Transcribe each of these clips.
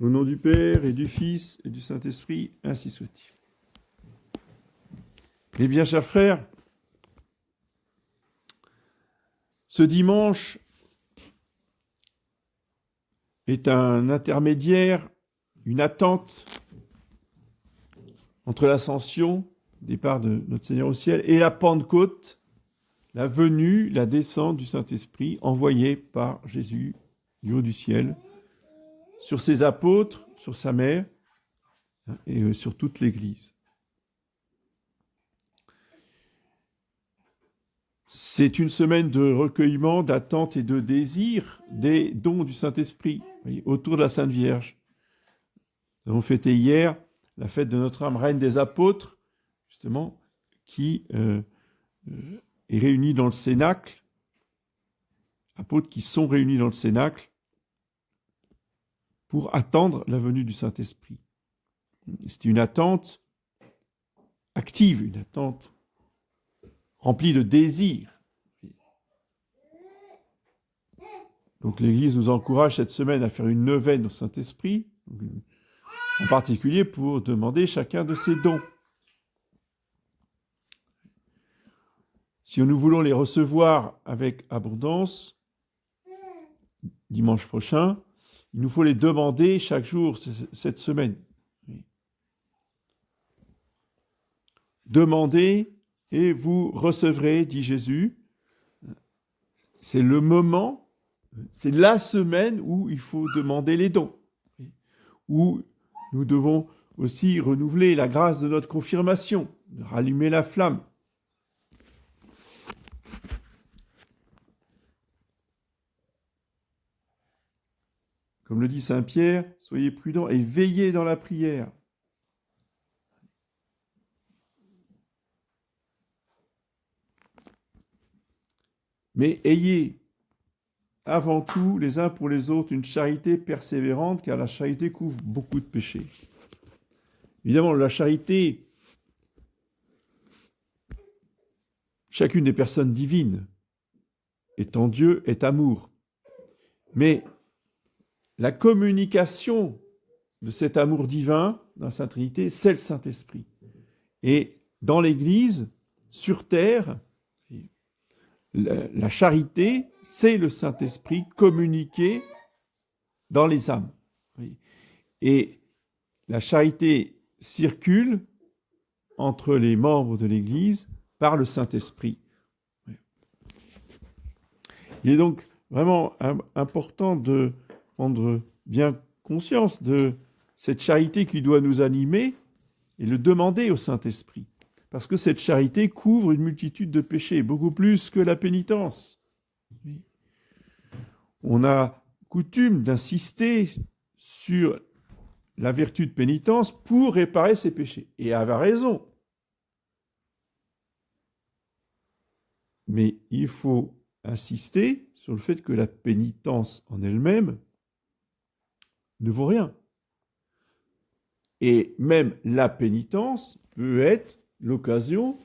Au nom du Père et du Fils et du Saint-Esprit, ainsi soit-il. Eh bien, chers frères, ce dimanche est un intermédiaire, une attente entre l'ascension, départ de notre Seigneur au ciel, et la Pentecôte, la venue, la descente du Saint-Esprit envoyé par Jésus du haut du ciel sur ses apôtres, sur sa mère et sur toute l'Église. C'est une semaine de recueillement, d'attente et de désir des dons du Saint-Esprit autour de la Sainte Vierge. Nous avons fêté hier la fête de Notre-Dame, Reine des Apôtres, justement, qui est réunie dans le Cénacle, apôtres qui sont réunis dans le Cénacle pour attendre la venue du Saint-Esprit. C'est une attente active, une attente remplie de désir. Donc l'Église nous encourage cette semaine à faire une neuvaine au Saint-Esprit, en particulier pour demander chacun de ses dons. Si nous voulons les recevoir avec abondance, dimanche prochain, il nous faut les demander chaque jour cette semaine. Demandez et vous recevrez, dit Jésus. C'est le moment, c'est la semaine où il faut demander les dons, où nous devons aussi renouveler la grâce de notre confirmation, rallumer la flamme. Comme le dit Saint Pierre, soyez prudents et veillez dans la prière. Mais ayez avant tout les uns pour les autres une charité persévérante, car la charité couvre beaucoup de péchés. Évidemment, la charité, chacune des personnes divines, étant Dieu, est amour. Mais la communication de cet amour divin dans la Sainte Trinité, c'est le Saint-Esprit. Et dans l'Église, sur terre, la charité, c'est le Saint-Esprit communiqué dans les âmes. Et la charité circule entre les membres de l'Église par le Saint-Esprit. Il est donc vraiment important de prendre bien conscience de cette charité qui doit nous animer et le demander au Saint-Esprit. Parce que cette charité couvre une multitude de péchés, beaucoup plus que la pénitence. On a coutume d'insister sur la vertu de pénitence pour réparer ses péchés. Et elle a raison. Mais il faut insister sur le fait que la pénitence en elle-même ne vaut rien. Et même la pénitence peut être l'occasion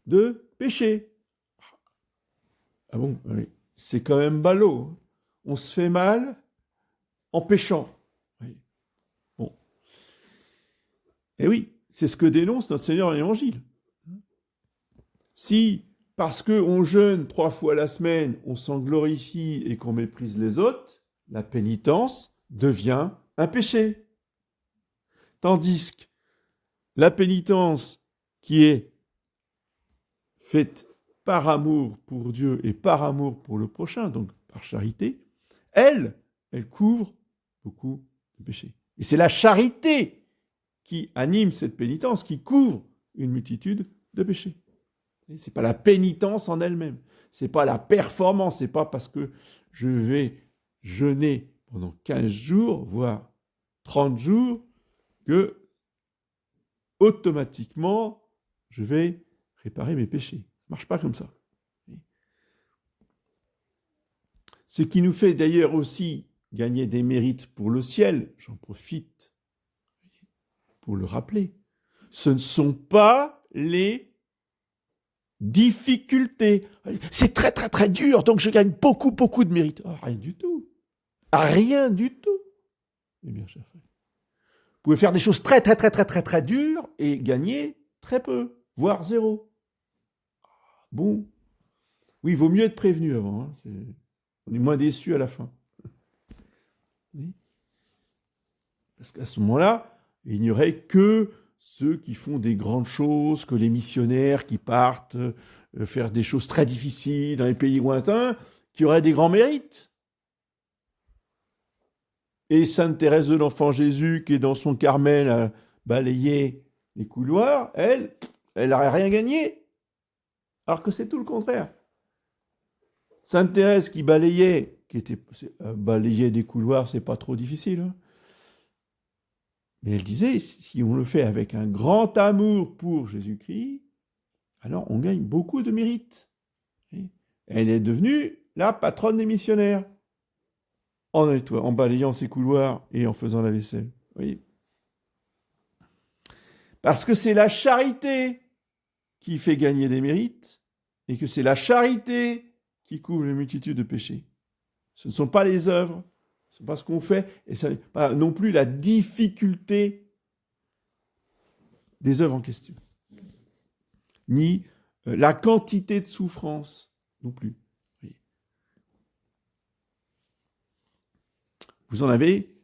de pécher. Ah bon, oui. C'est quand même ballot. On se fait mal en péchant. Oui. Bon. Et oui, c'est ce que dénonce notre Seigneur dans l'Évangile. Si, parce qu'on jeûne 3 fois la semaine, on s'en glorifie et qu'on méprise les autres, la pénitence devient un péché. Tandis que la pénitence qui est faite par amour pour Dieu et par amour pour le prochain, donc par charité, elle couvre beaucoup de péchés. Et c'est la charité qui anime cette pénitence, qui couvre une multitude de péchés. Ce n'est pas la pénitence en elle-même, ce n'est pas la performance, ce n'est pas parce que je vais jeûner pendant 15 jours, voire 30 jours, que automatiquement, je vais réparer mes péchés. Ça ne marche pas comme ça. Ce qui nous fait d'ailleurs aussi gagner des mérites pour le ciel, j'en profite pour le rappeler, ce ne sont pas les difficultés. C'est très très très dur, donc je gagne beaucoup de mérites. Oh, rien du tout. Rien du tout. Eh bien, chers frères, pouvez faire des choses très, très, très, très, très, très dures et gagner très peu, voire zéro. Bon, oui, il vaut mieux être prévenu avant. Hein. On est moins déçu à la fin. Oui. Parce qu'à ce moment-là, il n'y aurait que ceux qui font des grandes choses, que les missionnaires qui partent faire des choses très difficiles dans les pays lointains, qui auraient des grands mérites. Et Sainte Thérèse de l'Enfant Jésus, qui est dans son Carmel à balayer les couloirs, elle n'aurait rien gagné. Alors que c'est tout le contraire. Sainte Thérèse qui balayait, balayer des couloirs, c'est pas trop difficile. Hein. Mais elle disait, si on le fait avec un grand amour pour Jésus-Christ, alors on gagne beaucoup de mérite. Elle est devenue la patronne des missionnaires. En balayant ses couloirs et en faisant la vaisselle. Oui. Parce que c'est la charité qui fait gagner des mérites et que c'est la charité qui couvre les multitudes de péchés. Ce ne sont pas les œuvres, ce n'est pas ce qu'on fait, et ce n'est pas non plus la difficulté des œuvres en question, ni la quantité de souffrance non plus. Oui. Vous en avez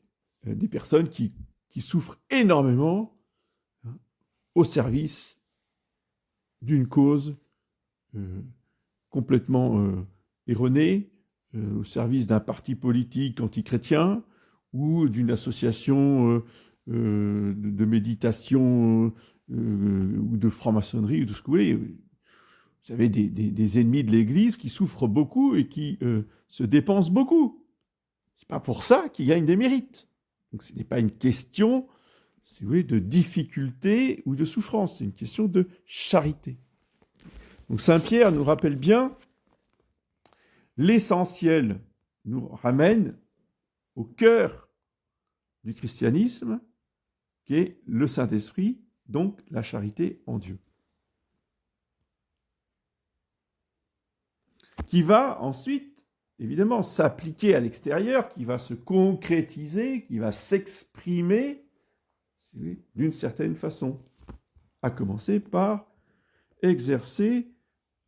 des personnes qui souffrent énormément au service d'une cause complètement erronée, au service d'un parti politique antichrétien ou d'une association de méditation ou de franc-maçonnerie ou tout ce que vous voulez. Vous avez des ennemis de l'Église qui souffrent beaucoup et qui se dépensent beaucoup. C'est pas pour ça qu'ils gagnent des mérites. Donc ce n'est pas une question, si vous voulez, de difficulté ou de souffrance, c'est une question de charité. Donc Saint Pierre nous rappelle bien l'essentiel, nous ramène au cœur du christianisme, qui est le Saint-Esprit, donc la charité en Dieu. Qui va ensuite, évidemment, s'appliquer à l'extérieur, qui va se concrétiser, qui va s'exprimer d'une certaine façon, à commencer par exercer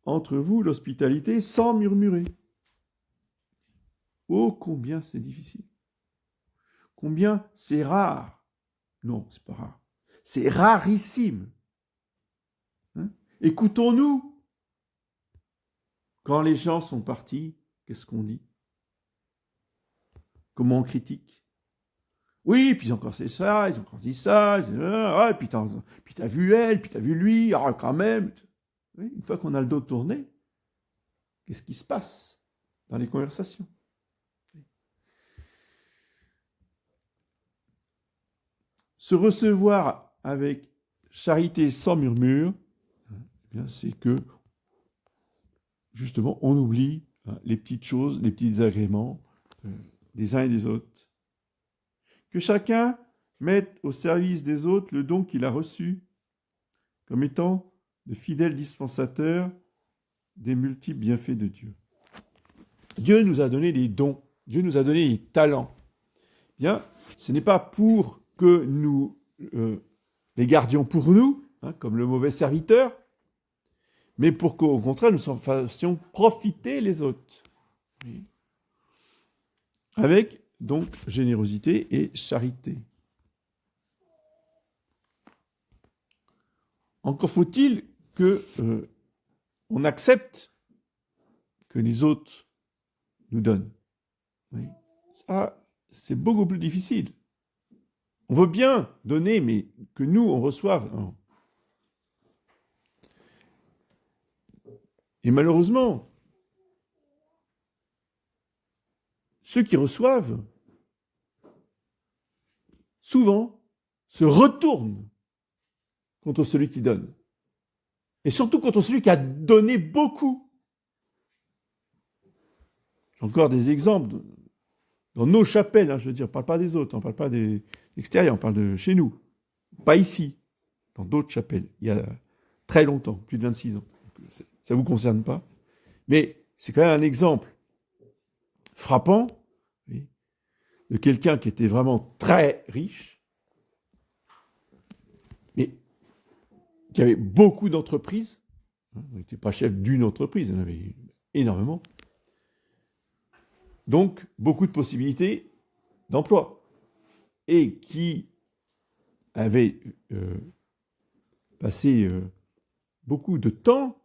entre vous l'hospitalité sans murmurer. Oh, combien c'est difficile. Combien c'est rare. Non, c'est pas rare. C'est rarissime. Hein? Écoutons-nous. Quand les gens sont partis, qu'est-ce qu'on dit? Comment on critique? Oui, puis ils ont encore fait ça, ils ont encore dit ça, ah, puis t'as vu elle, puis t'as vu lui, ah, quand même. Oui, une fois qu'on a le dos tourné, qu'est-ce qui se passe dans les conversations? Se recevoir avec charité sans murmure, eh bien, c'est que, justement, on oublie les petites choses, les petits agréments des uns et des autres. Que chacun mette au service des autres le don qu'il a reçu, comme étant de fidèles dispensateurs des multiples bienfaits de Dieu. Dieu nous a donné des dons, Dieu nous a donné des talents. Bien, ce n'est pas pour que nous les gardions pour nous, hein, comme le mauvais serviteur, mais pour qu'au contraire, nous en fassions profiter les autres. Oui. Avec, donc, générosité et charité. Encore faut-il que on accepte que les autres nous donnent. Oui. Ça, c'est beaucoup plus difficile. On veut bien donner, mais que nous, on reçoive. Non. Et malheureusement, ceux qui reçoivent, souvent, se retournent contre celui qui donne. Et surtout contre celui qui a donné beaucoup. J'ai encore des exemples dans nos chapelles, hein, je veux dire, on ne parle pas des autres, on ne parle pas des extérieurs, on parle de chez nous. Pas ici, dans d'autres chapelles, il y a très longtemps, plus de 26 ans. Ça ne vous concerne pas. Mais c'est quand même un exemple frappant, oui, de quelqu'un qui était vraiment très riche qui avait beaucoup d'entreprises. On n'était pas chef d'une entreprise, il y en avait énormément. Donc, beaucoup de possibilités d'emploi. Et qui avait passé beaucoup de temps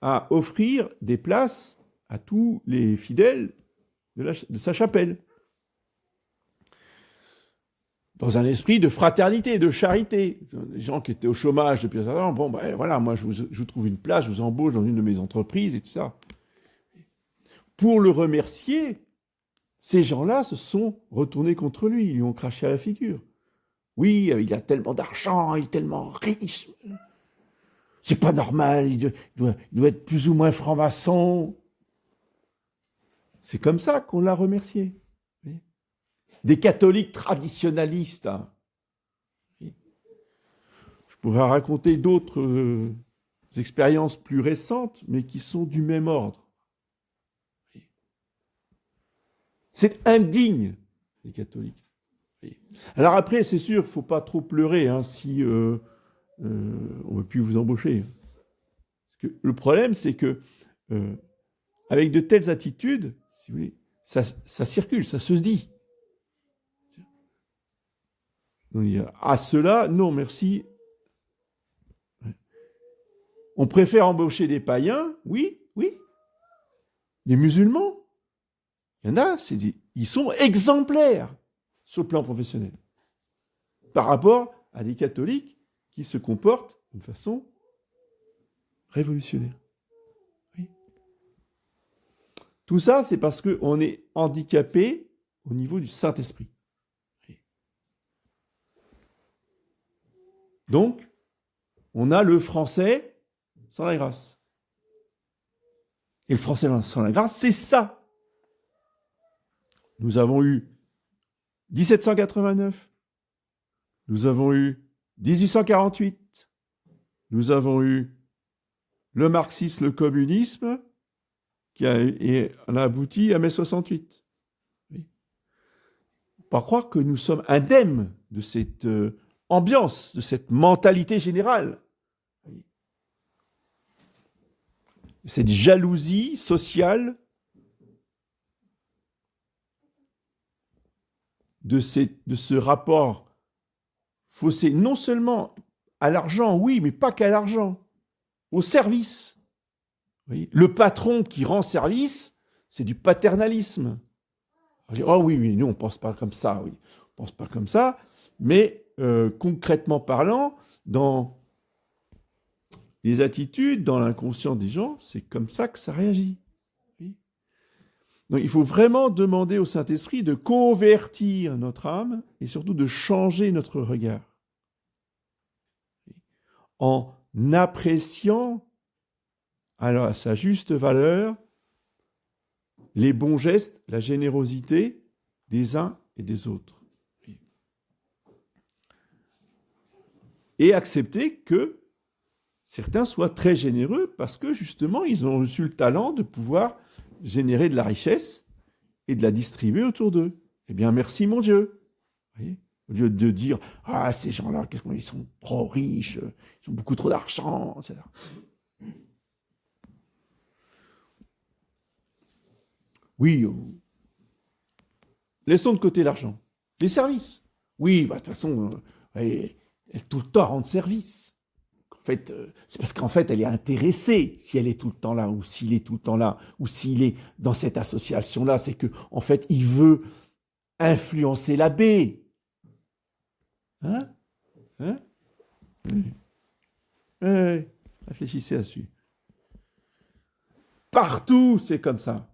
à offrir des places à tous les fidèles de sa chapelle. Dans un esprit de fraternité, de charité. Les gens qui étaient au chômage depuis un certain temps, bon, ben voilà, moi je vous trouve une place, je vous embauche dans une de mes entreprises, et tout ça. Pour le remercier, ces gens-là se sont retournés contre lui, ils lui ont craché à la figure. Oui, il a tellement d'argent, il est tellement riche. C'est pas normal, il doit être plus ou moins franc-maçon. C'est comme ça qu'on l'a remercié. Des catholiques traditionnalistes. Je pourrais raconter d'autres expériences plus récentes, mais qui sont du même ordre. C'est indigne, les catholiques. Alors après, c'est sûr, il ne faut pas trop pleurer si on ne veut plus vous embaucher. Parce que le problème, c'est que avec de telles attitudes, si vous voulez, ça circule, ça se dit. Donc, à cela, non, merci. On préfère embaucher des païens, oui. Des musulmans, il y en a, ils sont exemplaires sur le plan professionnel par rapport à des catholiques qui se comportent d'une façon révolutionnaire. Oui. Tout ça, c'est parce qu'on est handicapé au niveau du Saint-Esprit. Oui. Donc, on a le français sans la grâce. Et le français sans la grâce, c'est ça. Nous avons eu 1789, nous avons eu 1848, nous avons eu le marxisme, le communisme, qui a abouti à mai 68. Oui. Pas croire que nous sommes indemnes de cette ambiance, de cette mentalité générale. Oui. Cette jalousie sociale de ce rapport faussé, non seulement à l'argent, oui, mais pas qu'à l'argent, au service. Oui. Le patron qui rend service, c'est du paternalisme. On dit, oh oui, nous on ne pense pas comme ça, oui, on ne pense pas comme ça, mais concrètement parlant, dans les attitudes, dans l'inconscient des gens, c'est comme ça que ça réagit. Donc il faut vraiment demander au Saint-Esprit de convertir notre âme et surtout de changer notre regard. En appréciant alors à sa juste valeur les bons gestes, la générosité des uns et des autres. Et accepter que certains soient très généreux parce que justement ils ont reçu le talent de pouvoir générer de la richesse et de la distribuer autour d'eux. Eh bien, merci mon Dieu. Vous voyez, au lieu de dire « Ah, ces gens-là, ils sont trop riches, ils ont beaucoup trop d'argent, etc. » Oui, laissons de côté l'argent. Les services. Oui, de toute façon, elle est tout le temps à rendre service. En fait, c'est parce qu'en fait, elle est intéressée si elle est tout le temps là, ou s'il est tout le temps là, ou s'il est dans cette association-là, c'est que en fait, il veut influencer l'abbé. Hein? Réfléchissez là-dessus. Partout, c'est comme ça.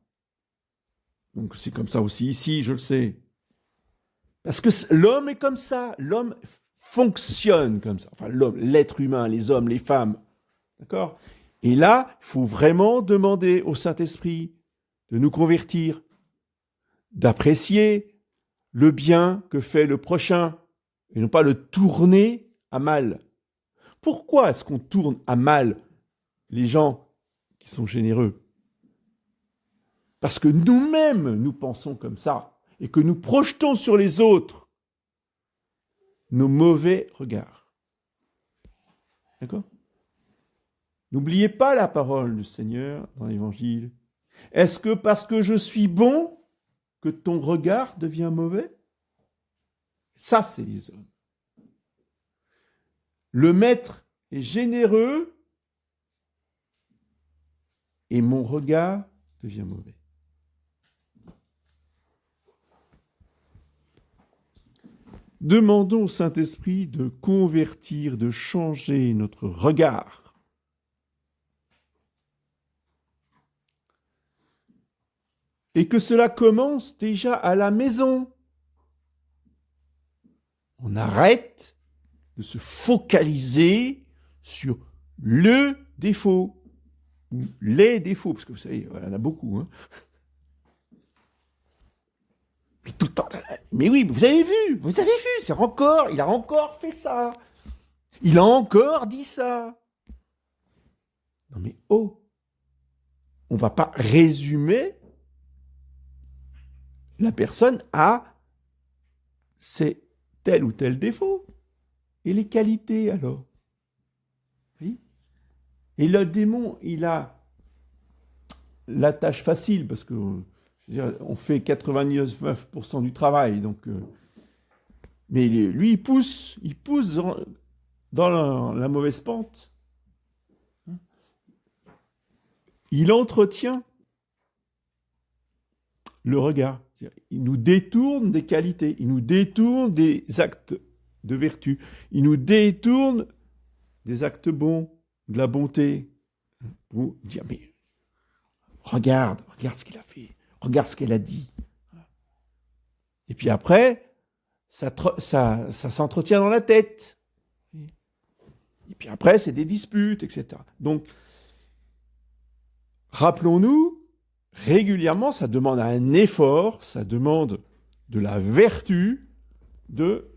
Donc c'est comme ça aussi ici, je le sais. Parce que l'homme est comme ça, l'homme fonctionne comme ça. Enfin, l'homme, l'être humain, les hommes, les femmes. D'accord ? Et là, il faut vraiment demander au Saint-Esprit de nous convertir, d'apprécier le bien que fait le prochain, et non pas le tourner à mal. Pourquoi est-ce qu'on tourne à mal les gens qui sont généreux ? Parce que nous-mêmes, nous pensons comme ça, et que nous projetons sur les autres nos mauvais regards. D'accord? N'oubliez pas la parole du Seigneur dans l'Évangile. Est-ce que parce que je suis bon, que ton regard devient mauvais? Ça, c'est les hommes. Le maître est généreux et mon regard devient mauvais. Demandons au Saint-Esprit de convertir, de changer notre regard. Et que cela commence déjà à la maison. On arrête de se focaliser sur le défaut, ou les défauts, parce que vous savez, il y en a beaucoup. Hein. Puis tout le temps, mais oui, vous avez vu, il a encore fait ça. Il a encore dit ça. Non mais on ne va pas résumer la personne à c'est tel ou tel défaut. Et les qualités, alors? Oui. Et le démon, il a la tâche facile, parce que je veux dire, on fait 99% du travail. Donc, mais lui, il pousse dans la mauvaise pente. Il entretient le regard. Il nous détourne des qualités, il nous détourne des actes de vertu, il nous détourne des actes bons, de la bonté. Pour dire, mais regarde ce qu'il a fait, regarde ce qu'elle a dit. Et puis après, ça s'entretient dans la tête. Et puis après, c'est des disputes, etc. Donc, rappelons-nous, régulièrement, ça demande un effort, ça demande de la vertu de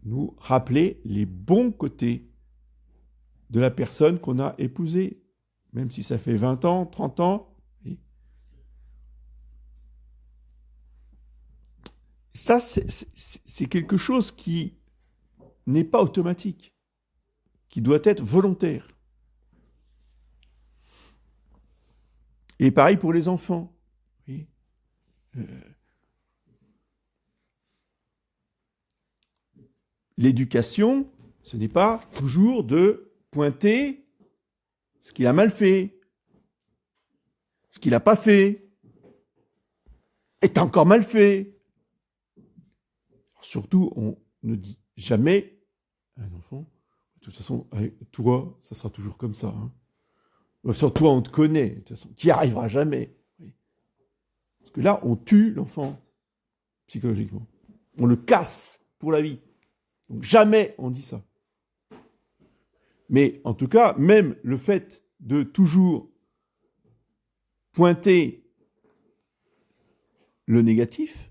nous rappeler les bons côtés de la personne qu'on a épousée, même si ça fait 20 ans, 30 ans. Ça, c'est quelque chose qui n'est pas automatique, qui doit être volontaire. Et pareil pour les enfants. Oui. L'éducation, ce n'est pas toujours de pointer ce qu'il a mal fait, ce qu'il n'a pas fait, est encore mal fait. Surtout, on ne dit jamais à un enfant, de toute façon, toi, ça sera toujours comme ça. Hein. Sur toi, on te connaît, de toute façon, tu n'y arriveras jamais. Oui. Parce que là, on tue l'enfant, psychologiquement. On le casse pour la vie. Donc jamais on dit ça. Mais en tout cas, même le fait de toujours pointer le négatif,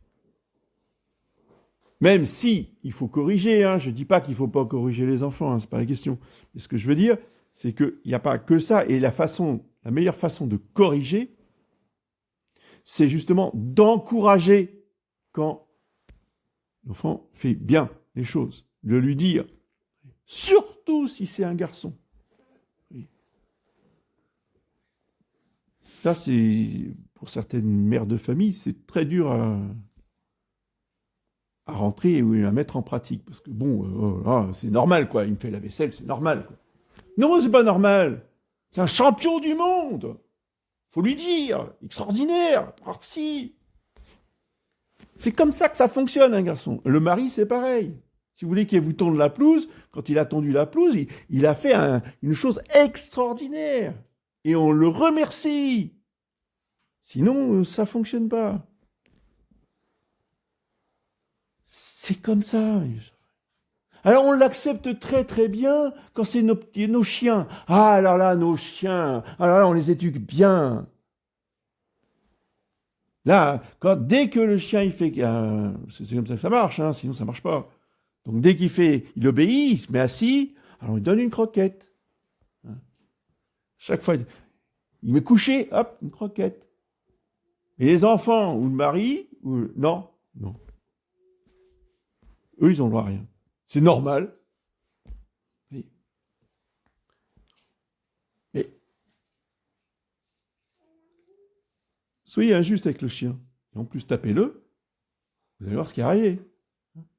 même si il faut corriger, hein, je ne dis pas qu'il ne faut pas corriger les enfants, hein, ce n'est pas la question. Mais ce que je veux dire, c'est qu'il n'y a pas que ça. Et la meilleure façon de corriger, c'est justement d'encourager quand l'enfant fait bien les choses, de lui dire, surtout si c'est un garçon. Oui. Ça, c'est, pour certaines mères de famille, c'est très dur à rentrer ou à mettre en pratique. Parce que bon, c'est normal, quoi. Il me fait la vaisselle, c'est normal, quoi. Non, c'est pas normal. C'est un champion du monde. Faut lui dire. Extraordinaire. Alors si. C'est comme ça que ça fonctionne, un garçon. Le mari, c'est pareil. Si vous voulez qu'il vous tonde la pelouse, quand il a tondu la pelouse, il a fait une chose extraordinaire. Et on le remercie. Sinon, ça ne fonctionne pas. C'est comme ça. Alors on l'accepte très très bien quand c'est nos chiens. Ah alors là, nos chiens, alors là, on les éduque bien. Là, dès que le chien il fait... c'est comme ça que ça marche, hein, sinon ça ne marche pas. Donc dès il obéit, il se met assis, alors il donne une croquette. Chaque fois, il met couché, hop, une croquette. Et les enfants ou le mari, non. Eux, ils n'ont le droit à rien. C'est normal. Soyez injuste avec le chien. Et en plus, tapez-le. Vous allez voir ce qui est arrivé.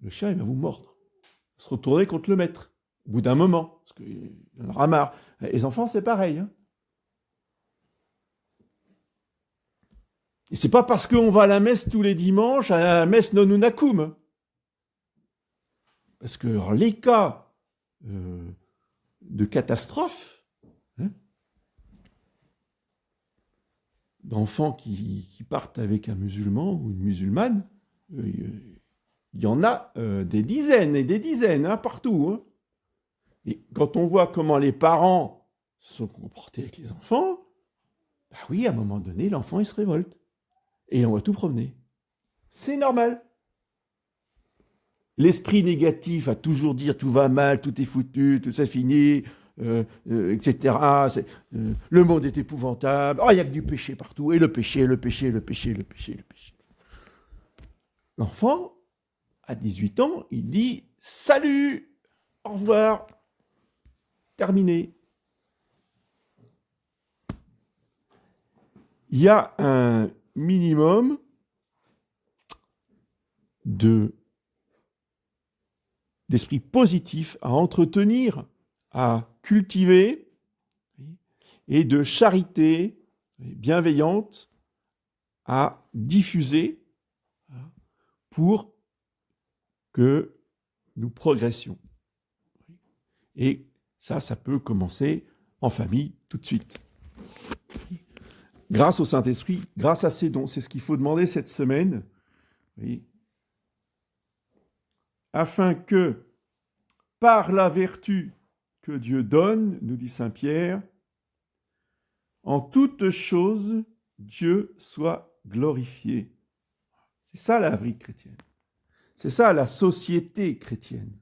Le chien, il va vous mordre. Il va se retourner contre le maître. Au bout d'un moment. Parce qu'il en aura marre. Les enfants, c'est pareil. Hein. Et c'est pas parce qu'on va à la messe tous les dimanches, à la messe non unakum. Parce que alors, les cas de catastrophe, hein, d'enfants qui partent avec un musulman ou une musulmane, il y en a des dizaines et des dizaines, hein, partout. Hein. Et quand on voit comment les parents se sont comportés avec les enfants, bah oui, à un moment donné, l'enfant, il se révolte. Et on va tout promener. C'est normal. L'esprit négatif a toujours dire tout va mal, tout est foutu, tout c'est fini, etc. Le monde est épouvantable. Oh, il n'y a que du péché partout. Et le péché, le péché, le péché, le péché, le péché. L'enfant, à 18 ans, il dit « Salut, au revoir, terminé ». Il y a un minimum d'esprit positif à entretenir, à cultiver, et de charité bienveillante à diffuser pour que nous progressions. Et ça peut commencer en famille tout de suite. Grâce au Saint-Esprit, grâce à ses dons, c'est ce qu'il faut demander cette semaine, oui, afin que, par la vertu que Dieu donne, nous dit Saint Pierre, en toutes choses, Dieu soit glorifié. C'est ça la vie chrétienne. C'est ça la société chrétienne.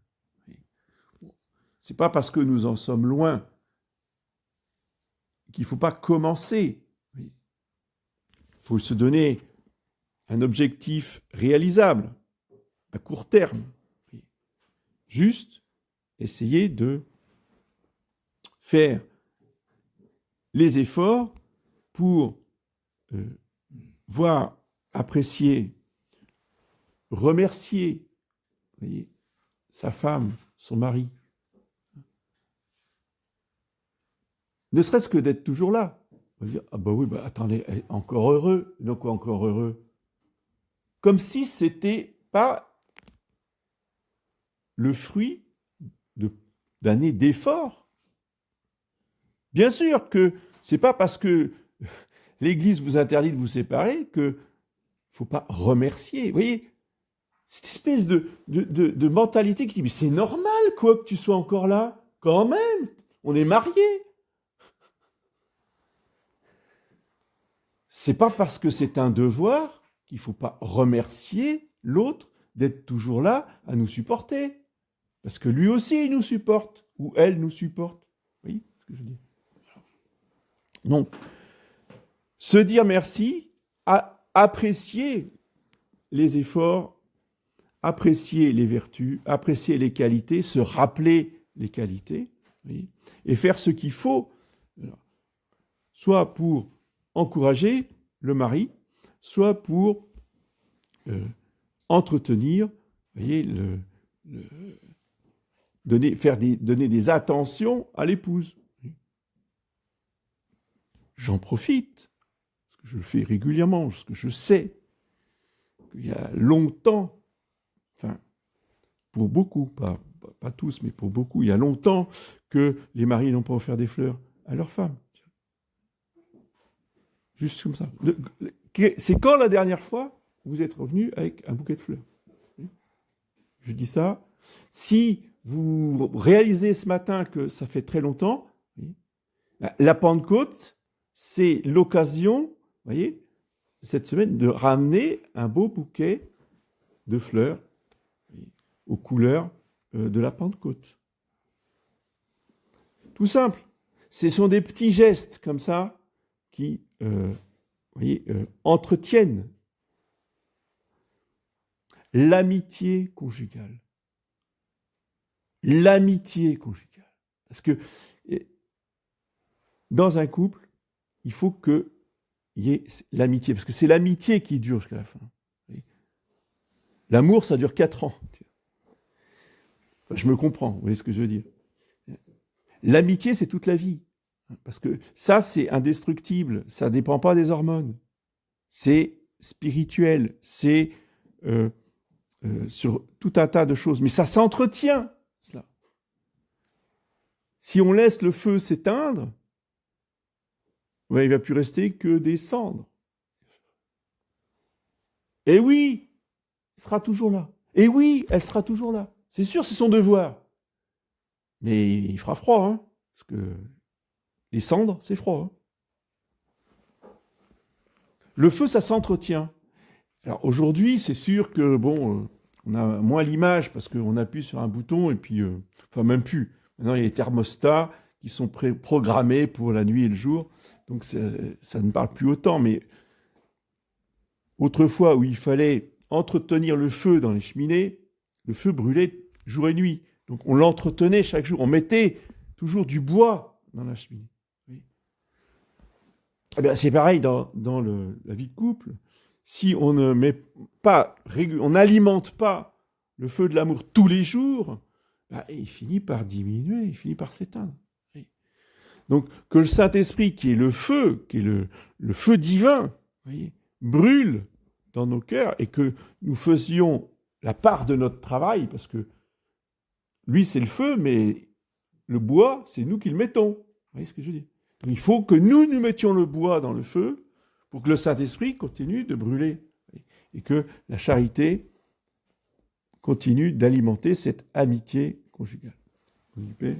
C'est pas parce que nous en sommes loin qu'il ne faut pas commencer. Il faut se donner un objectif réalisable, à court terme. Juste essayer de faire les efforts pour voir, apprécier, remercier, voyez, sa femme, son mari. Ne serait-ce que d'être toujours là. On va dire, ah bah oui, bah attendez, encore heureux. Donc encore heureux. Comme si c'était pas le fruit d'années d'efforts. Bien sûr que c'est pas parce que l'Église vous interdit de vous séparer que il faut pas remercier. Vous voyez, cette espèce de mentalité qui dit, mais c'est normal, quoi, que tu sois encore là. Quand même, on est mariés. C'est pas parce que c'est un devoir qu'il faut pas remercier l'autre d'être toujours là à nous supporter. Parce que lui aussi, il nous supporte, ou elle nous supporte. Vous voyez ce que je dis ? Donc, se dire merci, apprécier les efforts, apprécier les vertus, apprécier les qualités, se rappeler les qualités, oui, et faire ce qu'il faut, soit pour encourager le mari, soit pour entretenir, vous voyez, donner des attentions à l'épouse. J'en profite, parce que je le fais régulièrement, parce que je sais qu'il y a longtemps, enfin, pour beaucoup, pas tous, mais pour beaucoup, il y a longtemps que les maris n'ont pas offert des fleurs à leurs femmes. Juste comme ça. C'est quand la dernière fois vous êtes revenu avec un bouquet de fleurs ? Je dis ça. Si vous réalisez ce matin que ça fait très longtemps, la Pentecôte, c'est l'occasion, vous voyez, cette semaine, de ramener un beau bouquet de fleurs aux couleurs de la Pentecôte. Tout simple. Ce sont des petits gestes comme ça qui, voyez, entretiennent l'amitié conjugale. L'amitié conjugale. Parce que dans un couple, il faut que y ait l'amitié, parce que c'est l'amitié qui dure jusqu'à la fin. L'amour, ça dure 4 ans. Enfin, je me comprends, vous voyez ce que je veux dire. L'amitié, c'est toute la vie. Parce que ça, c'est indestructible, ça ne dépend pas des hormones. C'est spirituel, c'est sur tout un tas de choses. Mais ça s'entretient, cela. Si on laisse le feu s'éteindre, ouais, il ne va plus rester que des cendres. Et oui, il sera toujours là. Et oui, elle sera toujours là. C'est sûr, c'est son devoir. Mais il fera froid, hein, parce que les cendres, c'est froid. Hein. Le feu, ça s'entretient. Alors aujourd'hui, c'est sûr que, bon, on a moins l'image parce qu'on appuie sur un bouton et puis, enfin même plus. Maintenant, il y a les thermostats qui sont programmés pour la nuit et le jour. Donc ça ne parle plus autant. Mais autrefois, où il fallait entretenir le feu dans les cheminées, le feu brûlait jour et nuit. Donc on l'entretenait chaque jour. On mettait toujours du bois dans la cheminée. Oui. Eh bien, c'est pareil dans la vie de couple. Si on ne met pas, on n'alimente pas le feu de l'amour tous les jours, bah, il finit par diminuer, il finit par s'éteindre. Oui. Donc que le Saint-Esprit, qui est le feu, qui est le feu divin, voyez, brûle dans nos cœurs et que nous faisions la part de notre travail, parce que lui, c'est le feu, mais le bois, c'est nous qui le mettons. Vous voyez ce que je veux dire? Donc, il faut que nous mettions le bois dans le feu pour que le Saint-Esprit continue de brûler et que la charité continue d'alimenter cette amitié conjugale. Au nom du Père,